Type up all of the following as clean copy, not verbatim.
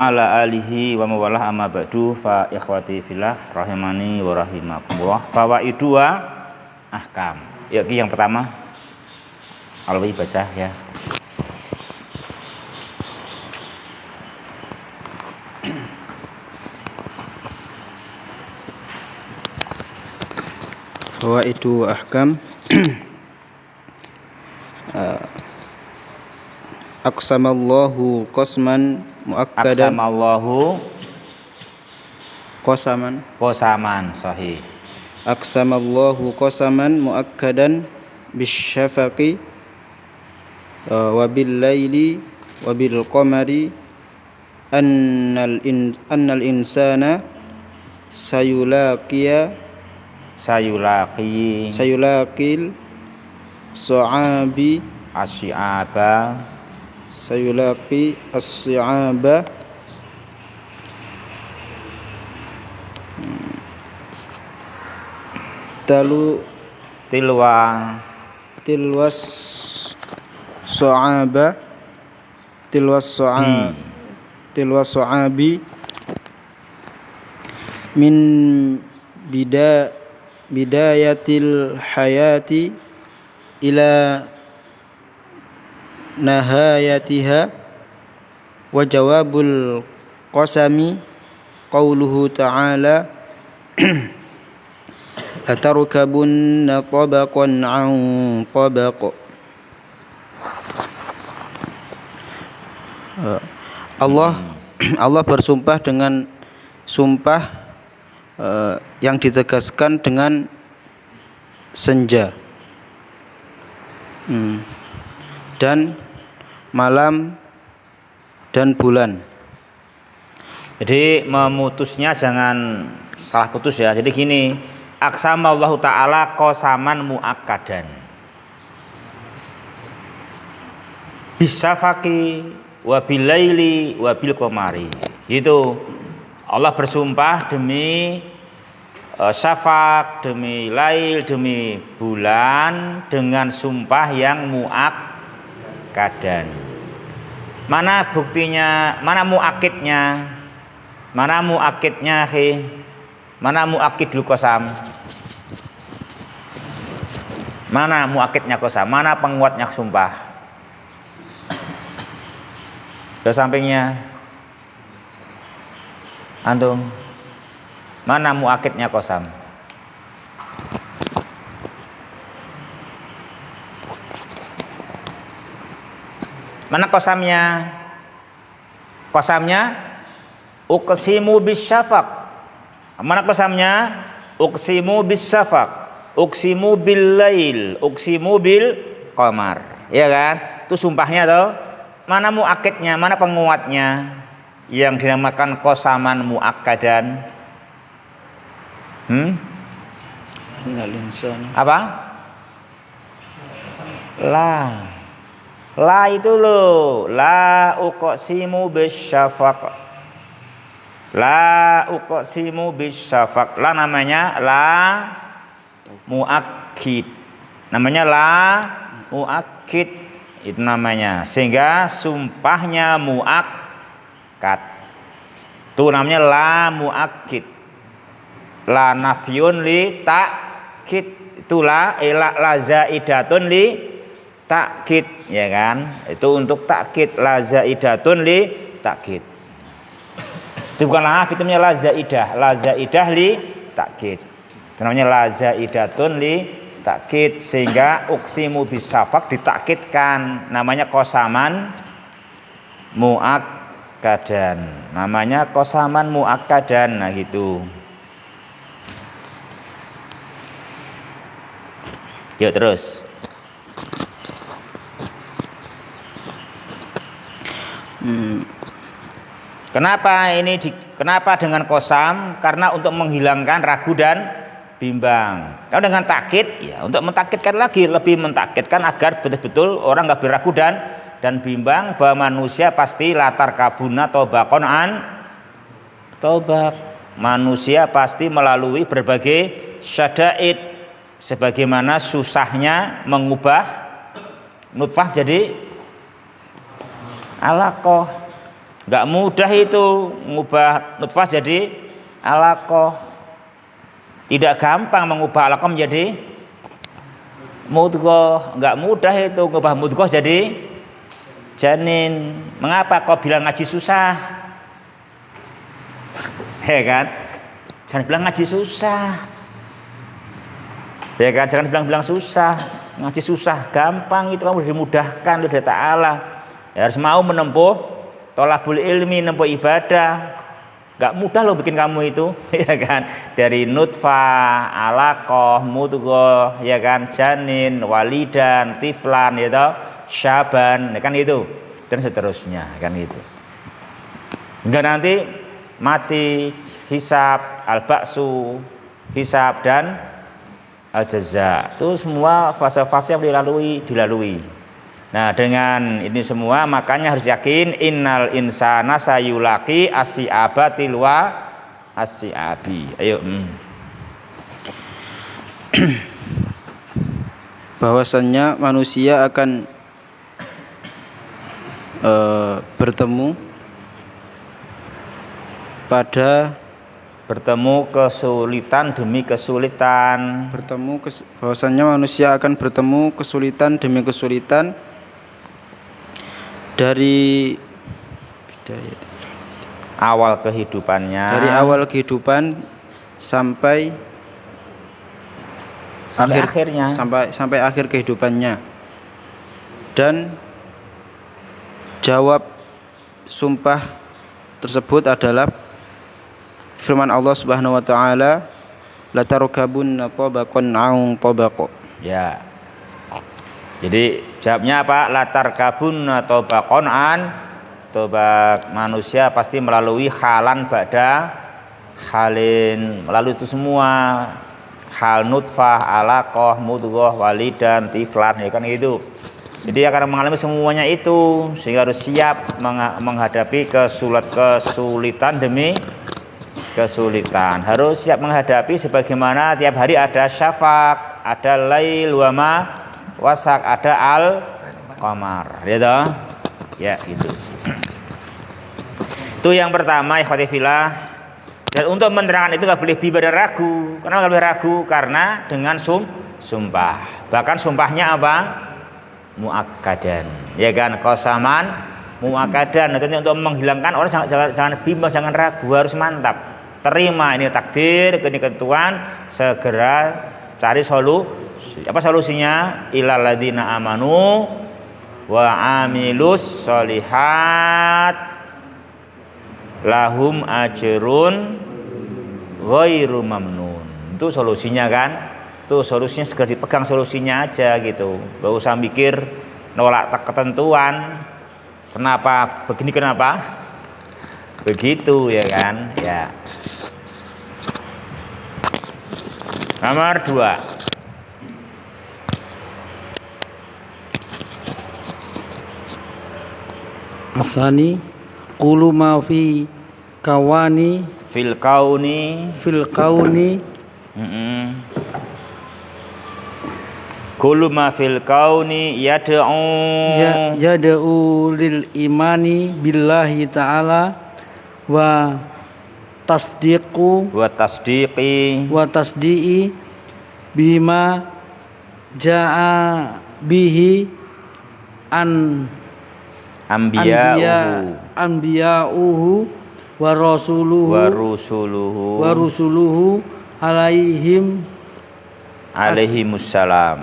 ala alihi wa mawalah amma ba'du fa ikhwati fillah rahimani wa rahimakumullah. Fawaidu wa ahkam. Yuk yang pertama. Alwi baca ya. Fawaidu wa ahkam. Aqsamallahu qasman muakkadan. Aqsamallahu qasaman sahih. Aqsamallahu qasaman muakkadan bisyafaqi wa bil laili wa bil qamari annal insana sayulaqil su'abi sayulaqi as-si'aba tilwas su'abi min bidayatil hayati ila nahayatiha wa jawabul qasami qauluhu ta'ala latarkabunna tabaqan an tabaq. Allah bersumpah dengan sumpah yang ditegaskan dengan senja dan malam dan bulan. Jadi memutusnya jangan salah putus ya. Jadi gini, aqsamallahu ta'ala qasaman muakkadan bisafaqi wa bil laili wa bil qamari. Gitu. Allah bersumpah demi syafaq, demi lail, demi bulan dengan sumpah yang muakkadan. Mana buktinya? Mana muakkidnya? Mana muakkidnya? Mana muakkidul qasam? Mana muakkidnya qasam? Mana penguatnya sumpah? Ke sampingnya antum. Mana muakkidnya qasam? Mana qasamnya? Qasamnya uqsimu bisyafaq. Mana qasamnya? Uqsimu bisyafaq, uqsimu bil lail, uqsimu bil qamar. Ya kan? Itu sumpahnya toh. Mana muakkidnya? Mana penguatnya? Yang dinamakan qasaman muakkadan. Apa? La itu loh. La uqsimu bisyafaq. La uqsimu bisyafaq. La namanya la muakkid. Namanya la muakkid. Itu namanya. Sehingga sumpahnya muakkad. Itu namanya la muakkid. La nafyun li ta'kid. Itulah la zaidatun li ta'kid, ya kan? Itu untuk ta'kid. La zaidatun li ta'kid. Itu bukan la nafy, itu namanya la zaidah. La zaidah li ta'kid. Itu namanya la zaidatun li ta'kid. Sehingga uqsimu bisyafaq ditakkidkan. Namanya qasaman muakkadan. Namanya qasaman muakkadan. Nah gitu. Yuk terus. Kenapa dengan qasam? Karena untuk menghilangkan ragu dan bimbang. Kalau dengan takkid, ya untuk mentakkidkan lagi, lebih mentakkidkan agar betul-betul orang nggak beragu dan bimbang bahwa manusia pasti latar kabuna tobakon an tobak. Manusia pasti melalui berbagai syada'id. Sebagaimana susahnya mengubah nutfah jadi alaqah. Enggak mudah itu mengubah nutfah jadi alaqah. Tidak gampang mengubah alaqah menjadi mudghah. Enggak mudah itu mengubah mudghah jadi janin. Mengapa kau bilang ngaji susah? Ya kan? Jangan bilang ngaji susah. Ya kan? Jangan bilang susah. Ngaji susah, gampang itu kamu dimudahkan oleh Ta'ala. Ya, harus mau menempuh thalabul ilmi, menempuh ibadah. Gak mudah loh bikin kamu itu, ya kan? Dari nutfah, alaqah, mudghah, ya kan? Janin, walidan, tiflan, ya toh, syaban, ya kan itu. Dan seterusnya, kan itu. Hingga nanti mati, hisab, al-ba'su, hisab dan al-jaza. Itu semua fase-fase yang dilalui. Nah, dengan ini semua makanya harus yakin innal insana sayulaqi asyiabatil wa asyiabi. Ayo. Bahwasannya manusia akan bertemu kesulitan demi kesulitan. Bahwasannya manusia akan bertemu kesulitan demi kesulitan dari awal kehidupannya. Dari awal kehidupan sampai akhirnya. Sampai akhir kehidupannya. Dan jawab sumpah tersebut adalah firman Allah Subhanahu wa taala, la tarkabunna tabaqan 'an tabaq. Ya. Jadi jawabnya apa? La tarkabunna tabaqan 'an tabaq. Manusia pasti melalui halan ba'da halin, melalui itu semua. Hal nutfah, alaqah, mudghah, walidan, tiflan, ya kan gitu. Jadi akan mengalami semuanya itu, sehingga harus siap menghadapi kesulitan demi kesulitan. Harus siap menghadapi sebagaimana tiap hari ada syafaq, ada lail wa ma wasak, ada al qamar. Ya toh? Ya gitu. Itu yang pertama, ikhwati fillah. Dan untuk menerangkan itu enggak boleh bibar ragu. Kenapa enggak boleh ragu? Karena dengan sumpah. Bahkan sumpahnya apa? Muakkadan, ya kan, qasaman muakkadan. Nanti untuk menghilangkan orang jangan bimbang, jangan ragu, harus mantap. Terima ini takdir, ini ketentuan, segera cari solusi. Apa solusinya? Ilal ladzina amanu wa amilus sholihat lahum ajrun ghairu mamnun. Itu solusinya kan? Tuh solusinya segera dipegang, solusinya aja gitu. Gak usah mikir nolak ketentuan. Kenapa begini, kenapa begitu, ya kan? Ya. Nomor 2. Asani qulu ma fi kawani Fil kauni kullu ma fil kauni yad'u lil imani billahi ta'ala wa tasdiqi bima jaa bihi an anbiya'uhu wa rusuluhu alaihimussalam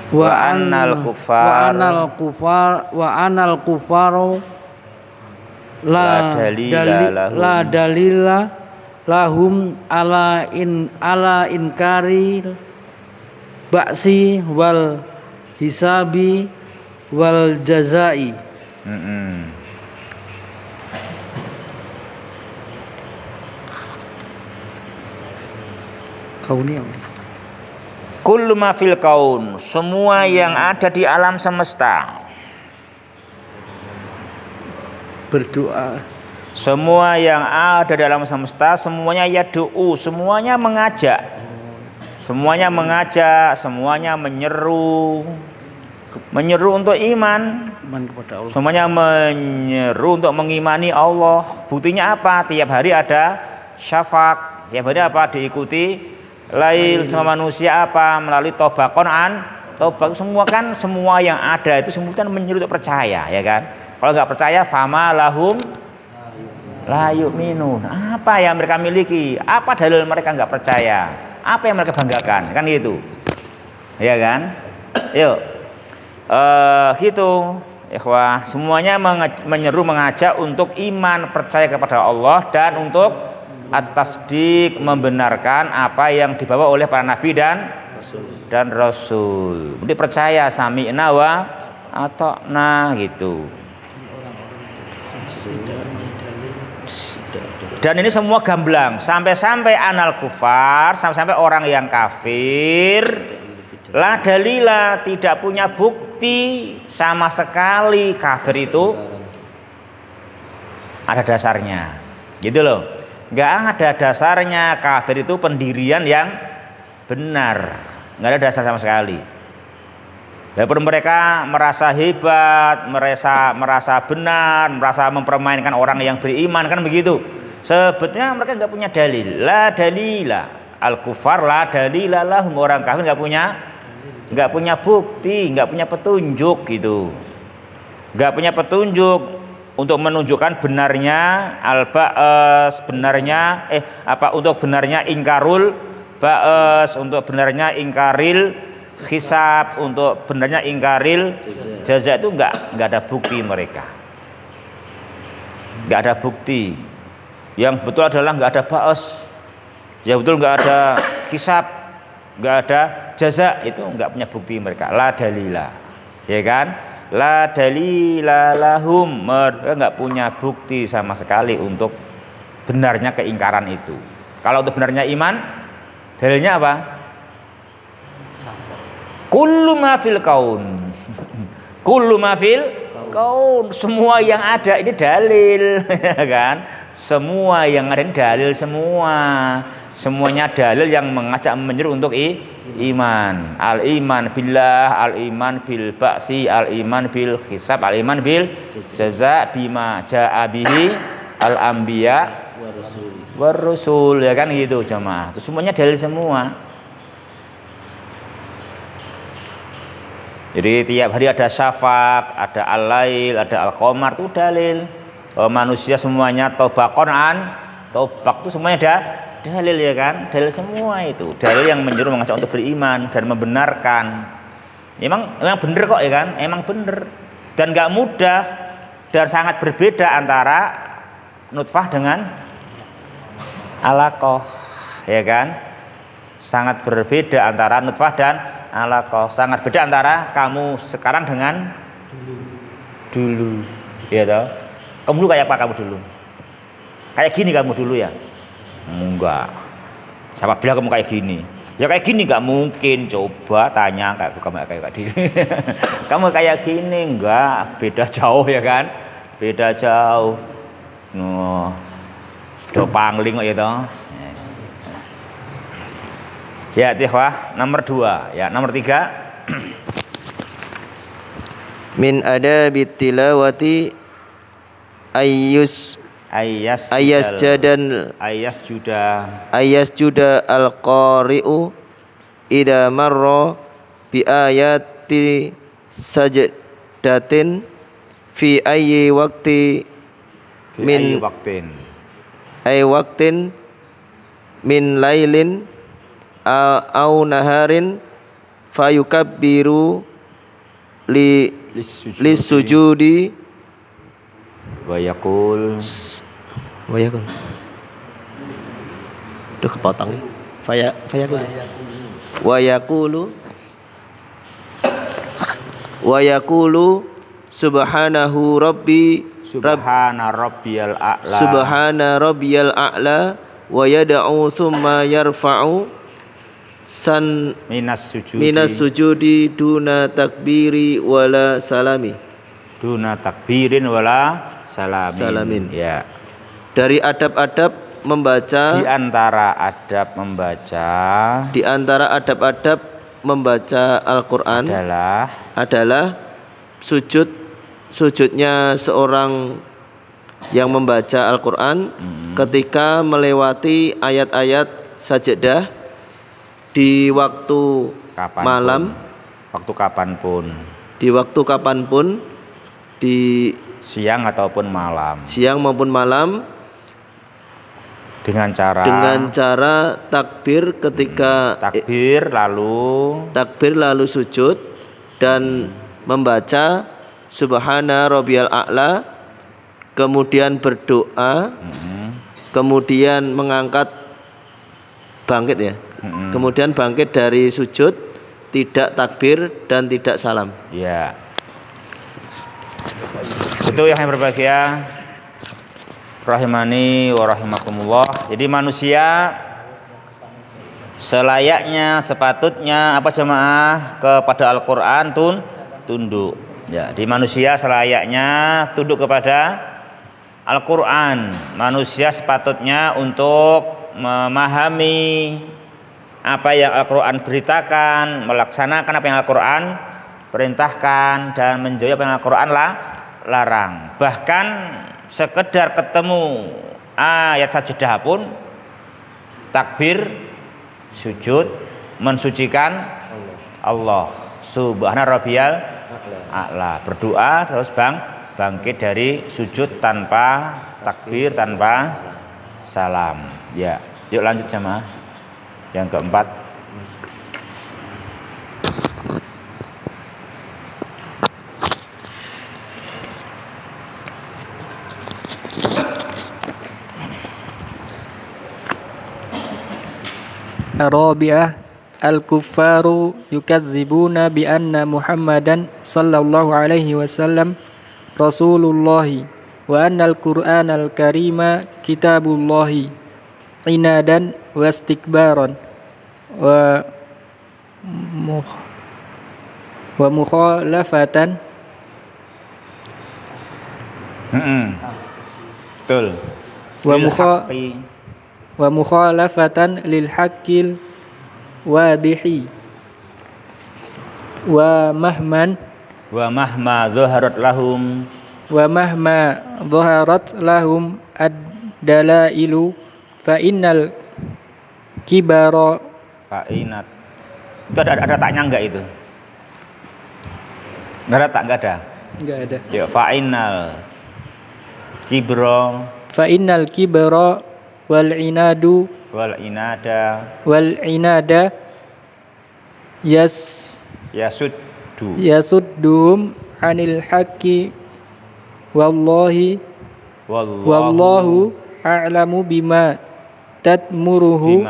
wa anal kufaru la dalila lahum ala inkari ba'si wal hisabi wal jazai. Kauni kullu ma fil kaun, semua yang ada di alam semesta. Berdoa. Semua yang ada di alam semesta, semuanya yad'u, semuanya mengajak. Semuanya mengajak, semuanya menyeru menyeru untuk iman. iman kepada Allah. Semuanya menyeru untuk mengimani Allah. Buktinya apa? Tiap hari ada syafaq. Tiap hari apa? Diikuti lail sama manusia apa? Melalui tobakon tobak. Semua yang ada itu semua kan menyeru untuk percaya, ya kan? Kalau nggak percaya, fama lahum la yu'minun. Apa yang mereka miliki? Apa dalil mereka nggak percaya? Apa yang mereka banggakan? Kan gitu. Ya kan? Yuk. Gitu. Ikhwah, semuanya menyeru mengajak untuk iman, percaya kepada Allah dan untuk at-tasdiq, membenarkan apa yang dibawa oleh para nabi dan rasul. Jadi percaya sami'na wa ata'na gitu. Dan ini semua gamblang, sampai-sampai anal kufar, sampai-sampai orang yang kafir, la dalila, tidak punya bukti sama sekali kafir itu ada dasarnya, gitu loh. Nggak ada dasarnya kafir itu pendirian yang benar, nggak ada dasar sama sekali. Walaupun mereka merasa hebat, merasa benar, merasa mempermainkan orang yang beriman, kan begitu. Sebetulnya mereka nggak punya dalil, la dalila, al kufar la dalila lahum, orang kafir nggak punya bukti, nggak punya petunjuk gitu, nggak punya petunjuk untuk menunjukkan benarnya al-ba'as, untuk benarnya ingkarul ba'as, untuk benarnya ingkaril hisab, untuk benarnya ingkaril jaza, itu nggak ada bukti mereka, nggak ada bukti. Yang betul adalah nggak ada ba'as, yang betul nggak ada hisab, nggak ada jaza, itu nggak punya bukti mereka. La dalila, ya kan? La dalila lahum, mereka nggak punya bukti sama sekali untuk benarnya keingkaran itu. Kalau untuk benarnya iman, dalilnya apa? Kullu ma fil kaun, kullu ma fil kaun, semua yang ada ini dalil, ya kan? Semua yang ada ini dalil semua. Semuanya dalil yang mengajak menyeru untuk iman. Al-iman billah, al-iman bil ba'si, al-iman bil hisab, al-iman bil jaza bima ja'a bihi al-anbiya war rasul, ya kan gitu jemaah. Itu semuanya dalil semua. Jadi tiap hari ada syafaq, ada al-lail, ada al-qamar, itu dalil. Manusia semuanya tobak itu semuanya ada dalil, ya kan? Dalil semua itu, dalil yang menyeru mengajak untuk beriman dan membenarkan. Emang bener kok, ya kan? Emang bener. Dan nggak mudah dan sangat berbeda antara nutfah dengan alaqah, ya kan? Sangat berbeda antara nutfah dan alaqah. Sangat beda antara kamu sekarang dengan dulu. Ya toh? Kamu dulu kayak apa kamu dulu? Kayak gini kamu dulu ya? Enggak. Siapa bilang kamu kayak gini? Ya kayak gini nggak mungkin. Coba tanya kamu kayak gini. Kamu kayak gini enggak? Beda jauh, ya kan? Beda jauh. No, sudah pangling kok ya toh. Ya, ikhwah, nomor 2. Ya, nomor 3. Min adabit tilawati ayas juda al-qari'u idza marra bi ayati sajdatin fi ayyi waqtin min lailin au naharin fayukabbiru lisujudi wa yaqul udah kepotong wa yaqulu subhanahu rabbi subhana rabbiyal a'la wa yad'u thumma yarfa'u minas sujudi duna takbiri wala salami, duna takbirin wala salamin. Ya. Dari adab-adab membaca, di antara adab membaca Al-Qur'an adalah sujudnya seorang yang membaca Al-Qur'an ketika melewati ayat-ayat sajadah di waktu malam, waktu kapanpun, di siang ataupun malam, siang maupun malam, dengan cara takbir ketika takbir lalu sujud dan membaca Subhana Rabbiyal A'la, kemudian berdoa, kemudian mengangkat bangkit ya, kemudian bangkit dari sujud, tidak takbir dan tidak salam. Ya, itu yang berbahagia rahimani wa rahimakumullah. Jadi manusia selayaknya, sepatutnya apa jemaah kepada Al-Qur'an tunduk. Ya, di manusia selayaknya tunduk kepada Al-Qur'an. Manusia sepatutnya untuk memahami apa yang Al-Qur'an beritakan, melaksanakan apa yang Al-Qur'an perintahkan dan menjauhi apa yang Al-Qur'an larang. Bahkan sekedar ketemu ayat sajadah pun takbir, sujud, mensucikan Allah Subhana Rabbiyal A'la, berdoa terus bangkit dari sujud tanpa takbir, tanpa salam. Ya, yuk lanjut jemaah yang keempat. Arabiah al-kuffaru yukadzibuna bi anna Muhammadan sallallahu alaihi wasallam Rasulullahi wa anna al-Qur'an al-Karima kitabullahi inadan wa istikbaran wa mukhalafatan. Betul. Wa mukhalafatan lil haqqil wadihi wa mahma zaharat lahum ad-dalailu fa innal kibara Fa'inat. Itu ada taknya enggak itu? Enggak ada. Enggak ada. Ya, fa'innal kibra wal inada yasuddum anil haqqi wallahu a'lamu bima tudmiruhu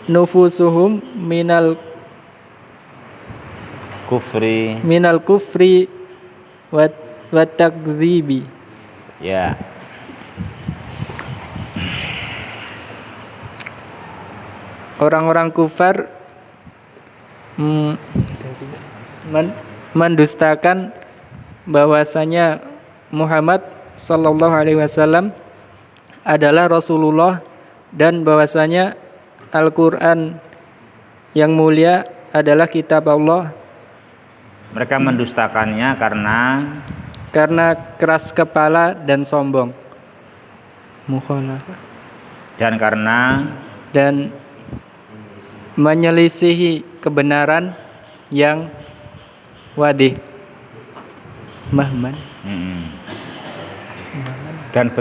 nufusuhum minal kufri wa takdzibi. Ya. Orang-orang kufar mendustakan bahwasanya Muhammad sallallahu alaihi wasallam adalah Rasulullah dan bahwasanya Al-Qur'an yang mulia adalah kitab Allah. Mereka mendustakannya karena keras kepala dan sombong. Mukhalafah. Dan menyelisihi kebenaran yang wadih. Mahman. Dan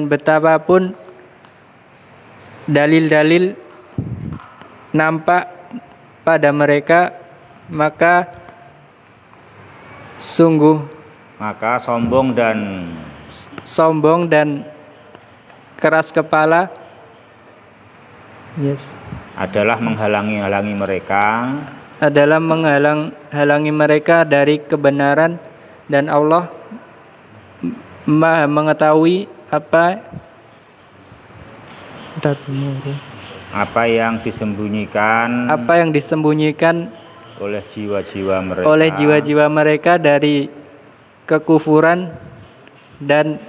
betapapun dalil-dalil nampak pada mereka, maka sombong dan keras kepala adalah menghalangi mereka dari kebenaran, dan Allah Maha mengetahui apa yang disembunyikan oleh jiwa-jiwa mereka dari kekufuran dan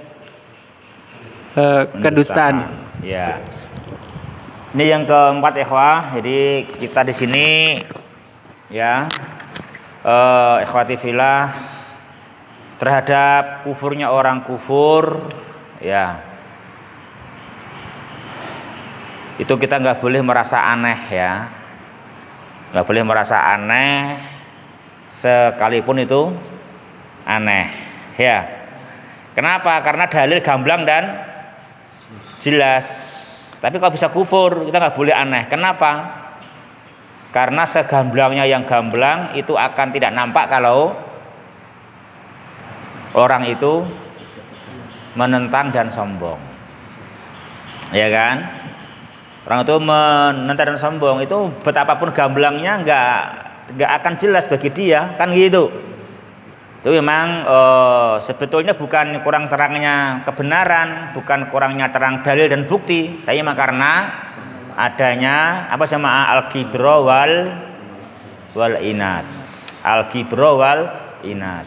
kedustaan. Ya. Ini yang keempat ikhwah. Jadi kita di sini ya ikhwati fillah terhadap kufurnya orang kufur ya. Itu kita nggak boleh merasa aneh ya. Nggak boleh merasa aneh sekalipun itu aneh ya. Kenapa? Karena dalil gamblang dan jelas. Tapi kalau bisa kufur kita nggak boleh aneh. Kenapa? Karena segamblangnya yang gamblang itu akan tidak nampak kalau orang itu menentang dan sombong, ya kan? Orang itu menentang dan sombong itu betapapun gamblangnya nggak akan jelas bagi dia, kan gitu. Itu memang sebetulnya bukan kurang terangnya kebenaran, bukan kurangnya terang dalil dan bukti, tapi memang karena adanya apa sama al-kibro wal inat. Al-kibro wal inat.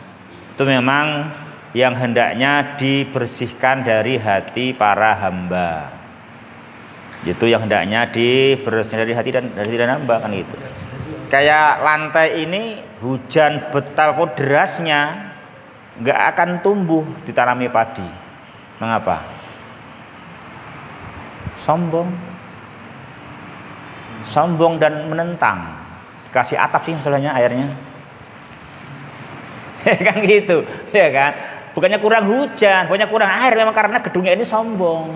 Itu memang yang hendaknya dibersihkan dari hati para hamba. Itu yang hendaknya dibersihkan dari hati dan hamba, kan gitu. Kayak lantai ini hujan betapapun derasnya nggak akan tumbuh ditanami padi. Mengapa? Sombong dan menentang. Kasih atap sih masalahnya airnya. Kan gitu, ya kan? Bukannya kurang hujan, bukannya kurang air, memang karena gedungnya ini sombong.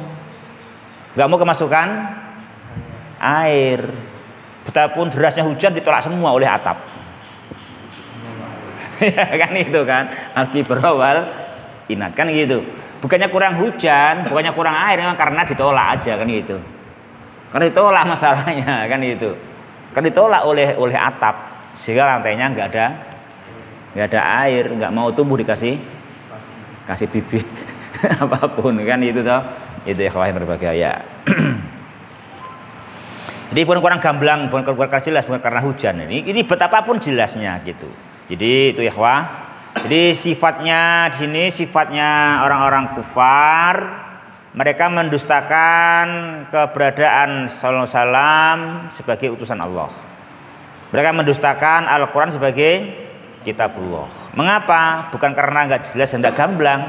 Nggak mau kemasukan air. Betapapun derasnya hujan ditolak semua oleh atap. Ya kan itu kan. Al-kibra wal inat, kan gitu. Bukannya kurang hujan, bukannya kurang air, memang karena ditolak aja, kan gitu. Karena ditolak masalahnya, kan itu. Kan ditolak oleh atap sehingga lantainya nggak ada air, nggak mau tumbuh kasih bibit apapun, kan itu toh. Itu ya kawan berbahagia. Jadi bukan kurang gamblang, bukan kurang jelas, bukan karena hujan. Ini betapapun jelasnya gitu. Jadi itu ya kawan. Jadi sifatnya di sini sifatnya orang-orang kufar, mereka mendustakan keberadaan sallallahu alaihi wasallam sebagai utusan Allah. Mereka mendustakan Al-Quran sebagai kitabullah. Mengapa? Bukan karena nggak jelas dan nggak gamblang.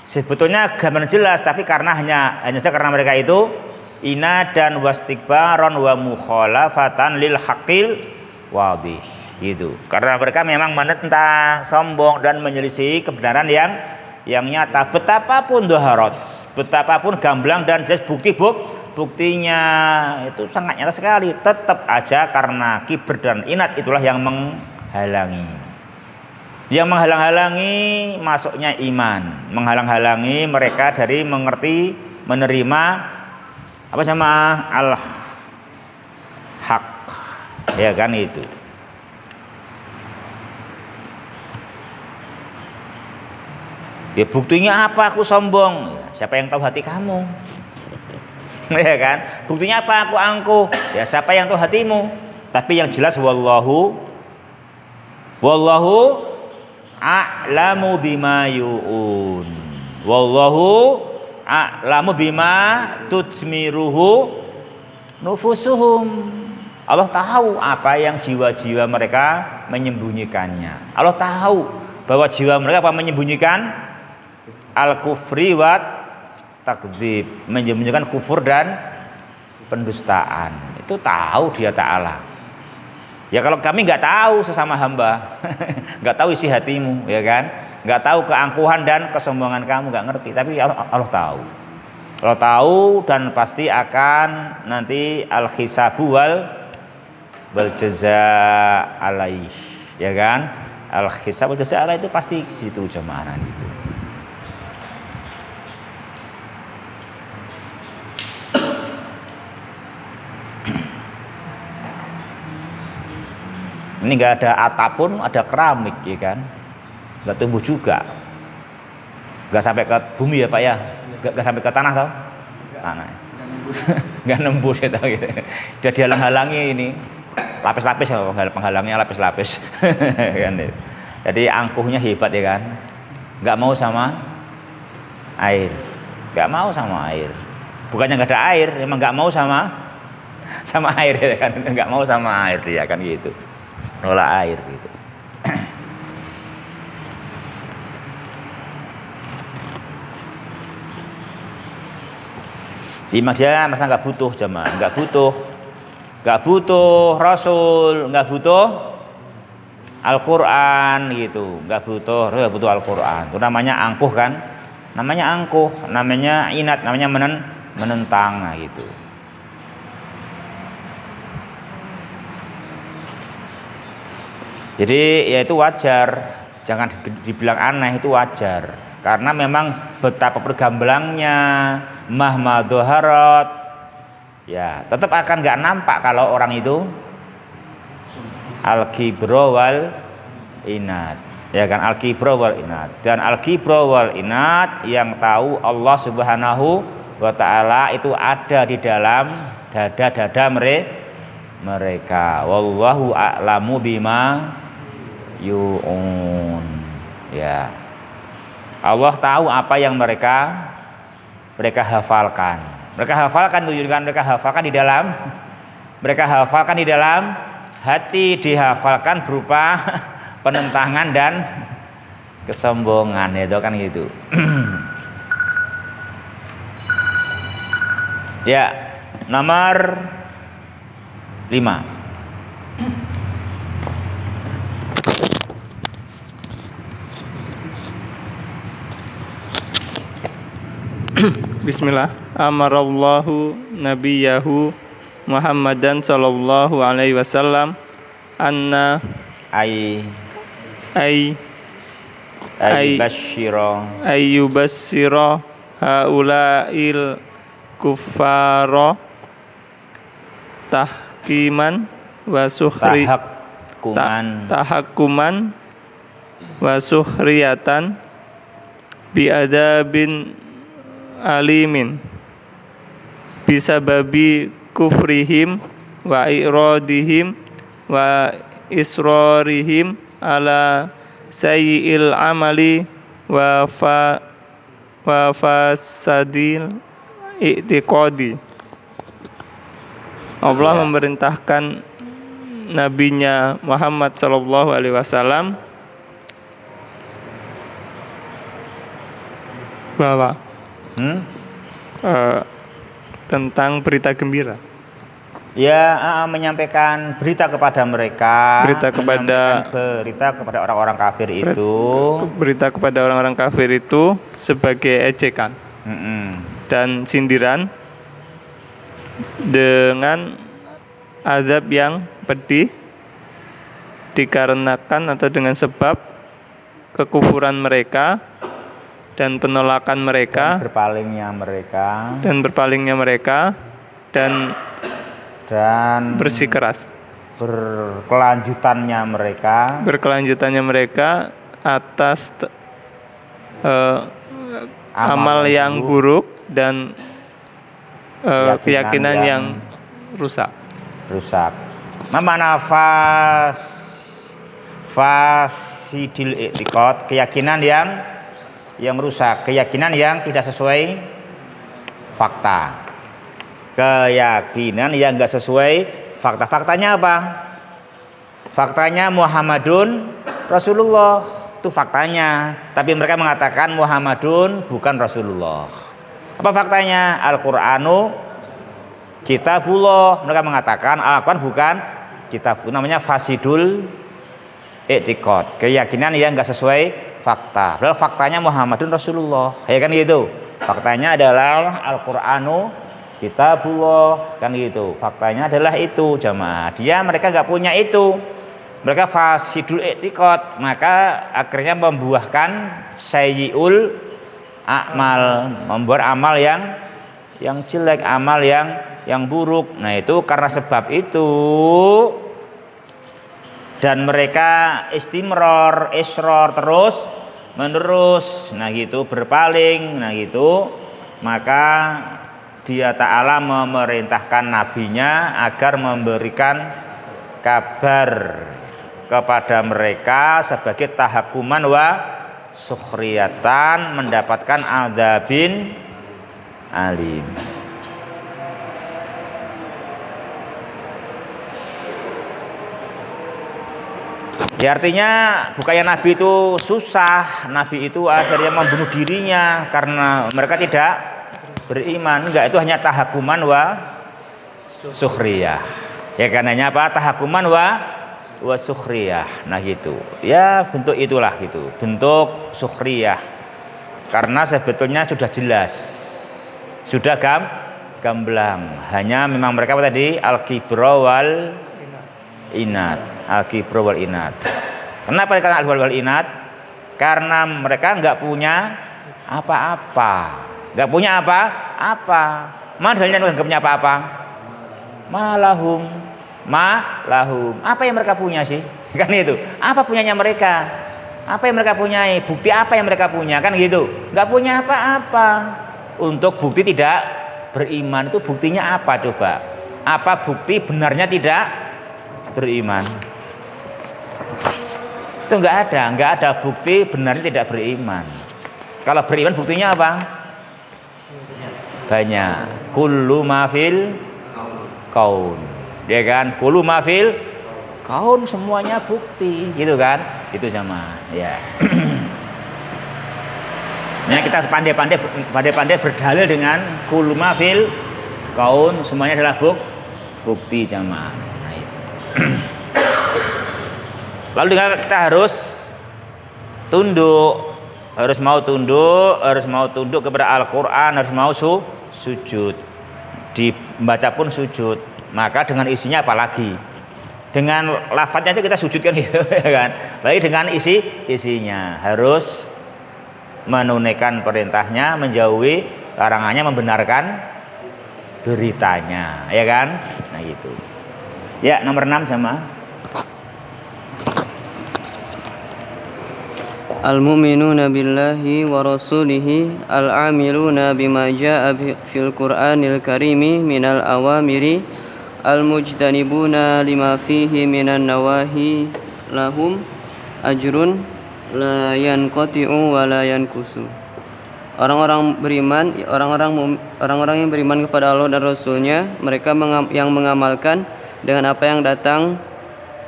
Sebetulnya gamblang jelas, tapi karena hanya saja karena mereka itu inadan wastikbaron wa mukhalafatan lil haqqil wadih. Gitu. Karena mereka memang menentang, sombong dan menyelisih kebenaran yang nyata. Betapapun doharot, betapapun gamblang dan jelas buktinya itu sangat nyata sekali, tetap aja karena kibir dan inat itulah yang menghalangi. Yang menghalang-halangi masuknya iman, menghalang-halangi mereka dari mengerti, menerima apa sama al-haq, ya kan itu. Ya buktinya apa aku sombong? Siapa yang tahu hati kamu? Ya kan? Buktinya apa aku angkuh? Ya siapa yang tahu hatimu? Tapi yang jelas wallahu a'lamu bima yu'un. Wallahu a'lamu bima tutsmiruhu nufusuhum. Allah tahu apa yang jiwa-jiwa mereka menyembunyikannya. Allah tahu bahwa jiwa mereka apa menyembunyikan al-kufri wa takdzib, menyembunyikan kufur dan pendustaan. Itu tahu dia Ta'ala. Ya kalau kami nggak tahu sesama hamba, nggak tahu isi hatimu, ya kan? Nggak tahu keangkuhan dan kesombongan kamu, nggak ngerti. Tapi Allah tahu. Allah tahu dan pasti akan nanti al-hisabu wal jaza alaih, ya kan? Al-hisab wal jaza alaih itu pasti situ jamaah itu. Ini nggak ada atap pun, ada keramik, ya kan? Nggak tumbuh juga, nggak sampai ke bumi ya Pak ya, nggak sampai ke tanah tau? Tanah, nggak nembus ya tau gitu. Udah dihalang-halangi ini, lapis-lapis ya, penghalangnya lapis-lapis. Jadi angkuhnya hebat ya kan, nggak mau sama air. nggak mau sama air. Bukannya nggak ada air, emang nggak mau sama air ya kan, nggak mau sama air dia kan gitu, nolak air gitu. Imak dia masa nggak butuh jemaah, nggak butuh Rasul, nggak butuh Al-Quran gitu, nggak butuh Al-Quran. Itu namanya angkuh kan, namanya inat, namanya menentang nah, gitu. Jadi ya itu wajar, jangan dibilang aneh, itu wajar. Karena memang betapa pergamblangnya mahmadhaharat, ya tetap akan nggak nampak kalau orang itu al-kibro wal inat, ya kan, al-kibro wal inat. Dan al-kibro wal inat yang tahu Allah Subhanahu wa ta'ala itu ada di dalam dada-dada mereka. Wallahu a'lamu bima yu'un, ya. Allah tahu apa yang mereka hafalkan. Mereka hafalkan tujuan, mereka hafalkan di dalam hati, dihafalkan berupa penentangan dan kesombongan, itu kan gitu. Ya, nomor 5. Bismillah. Amarallahu nabiyahu Muhammadan sallallahu alaihi wasallam anna Ay basyira haulail kuffara tahkiman wa sukhri tahakkuman wa suhriyatan bi adabin alimin bisababi kufrihim wa iradihim wa israrihim ala sayyi'il amali wa fasadil i'tiqadi. Allah memerintahkan nabinya Muhammad sallallahu alaihi wasallam bahwa tentang berita gembira. Ya, menyampaikan berita kepada mereka, berita kepada orang-orang kafir itu, berita kepada orang-orang kafir itu sebagai ejekan dan sindiran dengan azab yang pedih dikarenakan atau dengan sebab kekufuran mereka dan penolakan mereka dan berpalingnya mereka dan bersikeras berkelanjutannya mereka atas amal yang buruk dan keyakinan yang rusak. Mana fasidil i'tiqad, keyakinan yang rusak, keyakinan yang tidak sesuai fakta, keyakinan yang enggak sesuai fakta. Faktanya apa? Faktanya Muhammadun Rasulullah, itu faktanya. Tapi mereka mengatakan Muhammadun bukan Rasulullah. Apa faktanya? Al-Qur'anu kitabullah. Mereka mengatakan Al-Qur'an bukan kitab. Namanya fasidul i'tiqad, keyakinan yang enggak sesuai fakta. Padahal faktanya Muhammadun Rasulullah, ya kan gitu. Faktanya adalah Al-Qur'anu kitabullah, kan gitu. Faktanya adalah itu jamaah. Mereka nggak punya itu. Mereka fasidul i'tiqad, maka akhirnya membuahkan sayyiul a'mal, membuat amal yang jelek, amal yang buruk. Nah, itu karena sebab itu. Dan mereka isror terus menerus, nah gitu, berpaling, nah gitu. Maka Dia Ta'ala memerintahkan nabinya agar memberikan kabar kepada mereka sebagai tahakuman wa sukhriyatan, mendapatkan alim. Ya artinya bukannya Nabi itu susah, Nabi itu akhirnya membunuh dirinya karena mereka tidak beriman. Enggak, itu hanya tahakuman wa sukhriyah. Ya karenanya apa? Tahakuman wa sukhriyah. Nah gitu. Ya bentuk itulah gitu, bentuk sukhriyah. Karena sebetulnya sudah jelas, sudah gamblang. Hanya memang mereka apa tadi? Al-kibra wal inat. Al-kibra wal inat. Kenapa dikatakan al-kibra wal inat? Karena mereka enggak punya apa-apa. Enggak punya apa-apa. Mana dalilnya enggak punya apa-apa? Malahum. Apa yang mereka punya sih? Kan itu. Apa punyanya mereka? Apa yang mereka punyai? Bukti apa yang mereka punya? Kan gitu. Enggak punya apa-apa. Untuk bukti tidak beriman itu buktinya apa coba? Apa bukti benarnya tidak beriman? Itu enggak ada bukti benarnya tidak beriman. Kalau beriman buktinya apa? Banyak. Kullu ma fil kaun. Ya kan? Kullu ma fil kaun, semuanya bukti, gitu kan? Itu sama, ya. Nah, kita pandai-pandai berdalil dengan kullu ma fil kaun, semuanya adalah bukti jamaah. Nah, itu. Lalu kita harus tunduk, harus mau tunduk kepada Al-Qur'an, harus mau sujud. Dibaca pun sujud. Maka dengan isinya apalagi? Dengan lafadznya aja kita sujudkan gitu ya kan. Lagi dengan isinya harus menunaikan perintahnya, menjauhi larangannya, membenarkan beritanya, ya kan? Nah gitu. Ya, nomor 6 sama. Al-mu'minuna billahi wa rasulihi al-amiluna bima jaa'a fil Qur'anil karimi minal awamiri al-mujtanibuna lima fihi minan nawahi lahum ajrun la yanqati'u wa la yankusu. Orang-orang beriman, orang-orang yang beriman kepada Allah dan Rasulnya, mereka yang mengamalkan dengan apa yang datang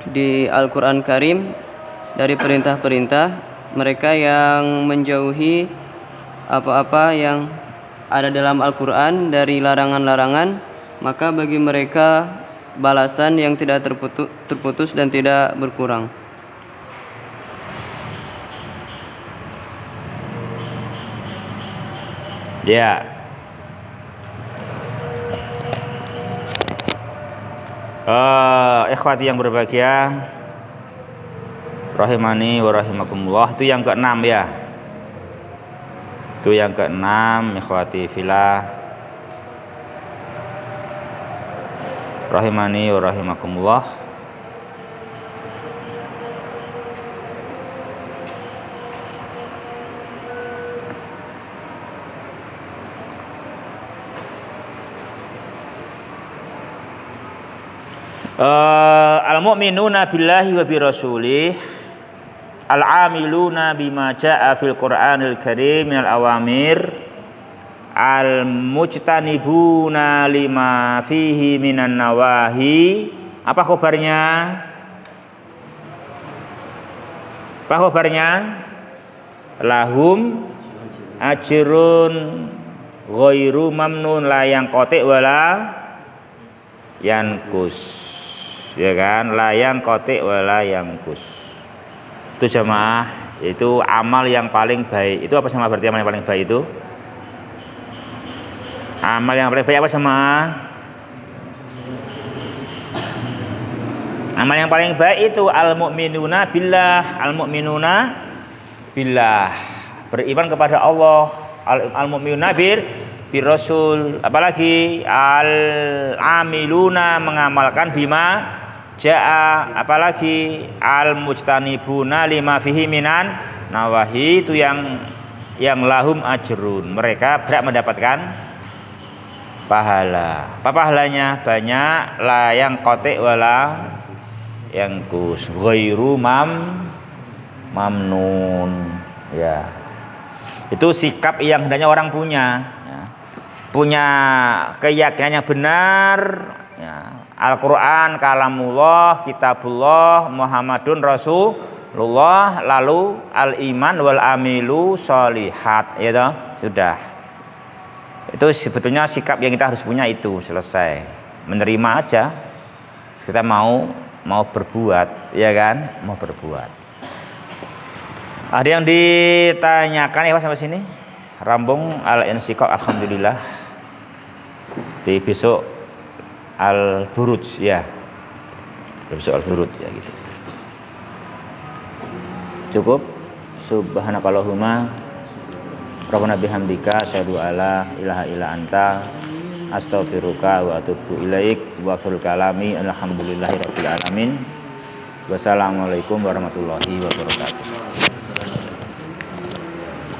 di Al-Qur'an Karim dari perintah-perintah, mereka yang menjauhi apa-apa yang ada dalam Al-Qur'an dari larangan-larangan, maka bagi mereka balasan yang tidak terputus dan tidak berkurang. Ya. Ikhwati yang berbahagia, rahimani wa rahimakumullah, itu yang ke-6 ya. Itu yang ke-6, ikhwati fillah, rahimani wa rahimakumullah. Al-mu'minuna billahi wa bi rasulih al-amiluna bima jaa'a fil Qur'anil karim minal awamir al-mujtanibuna lima fihi minan nawahi. Apa khabarnya? Apa khabarnya? Lahum ajrun ghairu mamnun la yanqati wala yankus. Ya kan? La yanqati wala yankus. Itu jamaah, itu amal yang paling baik. Itu apa sama berarti amal yang paling baik itu? Amal yang paling baik apa sama? Amal yang paling baik itu al-mu'minuna billah, al-mu'minuna billah, beriman kepada Allah, al-mu'minuna bir rasul, apalagi al-amiluna, mengamalkan bima jaa, apalagi al-mujtanibuna lima fihi minan nawahi, itu yang lahum ajrun, mereka berhak mendapatkan pahala. Apa pahalanya? Banyak. La yang kotek wala yang kus, ghairu mamnun. Ya, itu sikap yang hendaknya orang punya ya. punya keyakinan yang benar, ya, Al-Quran kalamullah, kitabullah, Muhammadun Rasulullah, lalu al-iman wal amilu sholihat, ya toh? Sudah. Itu sebetulnya sikap yang kita harus punya, itu selesai. Menerima aja. Kita mau berbuat, ya kan? Mau berbuat. Ada yang ditanyakan ya Pak sampai sini? Rambung al-insiqaq, alhamdulillah. Di besok al-buruj ya. Besok al-buruj ya gitu. Cukup. Subhanakallahumma rabbana bihamdika asyhadu alla ilaha illa anta astaghfiruka wa atubu ilaik wa akhirul kalami alhamdulillahirabbil alamin. Wassalamualaikum warahmatullahi wabarakatuh.